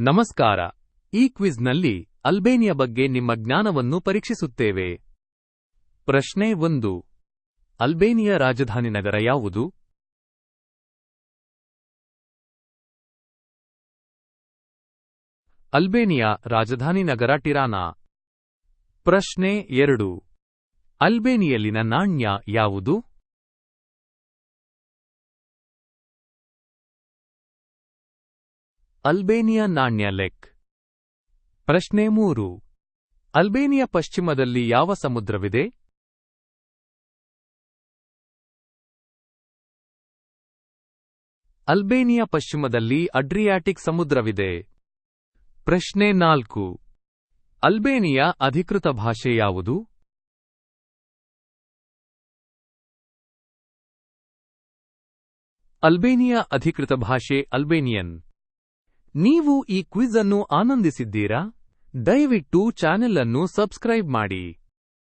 ನಮಸ್ಕಾರ. ಈ ಕ್ವಿಜ್ನಲ್ಲಿ ಅಲ್ಬೇನಿಯಾ ಬಗ್ಗೆ ನಿಮ್ಮ ಜ್ಞಾನವನ್ನು ಪರೀಕ್ಷಿಸುತ್ತೇವೆ. ಪ್ರಶ್ನೆ 1. ಅಲ್ಬೇನಿಯಾ ರಾಜಧಾನಿ ನಗರ ಯಾವುದು? ಅಲ್ಬೇನಿಯಾ ರಾಜಧಾನಿ ನಗರ ಟಿರಾನಾ. ಪ್ರಶ್ನೆ 2. ಅಲ್ಬೇನಿಯಲ್ಲಿನ ನಾಣ್ಯ ಯಾವುದು? ಅಲ್ಬೇನಿಯಾ ನಾಣ್ಯ ಲೆಕ್. ಪ್ರಶ್ನೆ 3. ಅಲ್ಬೇನಿಯಾ ಪಶ್ಚಿಮದಲ್ಲಿ ಯಾವ ಸಮುದ್ರವಿದೆ? ಅಲ್ಬೇನಿಯಾ ಪಶ್ಚಿಮದಲ್ಲಿ ಅಡ್ರಿಯಾಟಿಕ್ ಸಮುದ್ರವಿದೆ. ಪ್ರಶ್ನೆ 4. ಅಲ್ಬೇನಿಯಾ ಅಧಿಕೃತ ಭಾಷೆ ಯಾವುದು? ಅಲ್ಬೇನಿಯಾ ಅಧಿಕೃತ ಭಾಷೆ ಅಲ್ಬೇನಿಯನ್. ನೀವು ಈ ಕ್ವಿಜ್ ಅನ್ನು ಆನಂದಿಸಿದ್ದೀರಾ? ದಯವಿಟ್ಟು ಚಾನೆಲ್ ಅನ್ನು ಸಬ್ಸ್ಕ್ರೈಬ್ ಮಾಡಿ.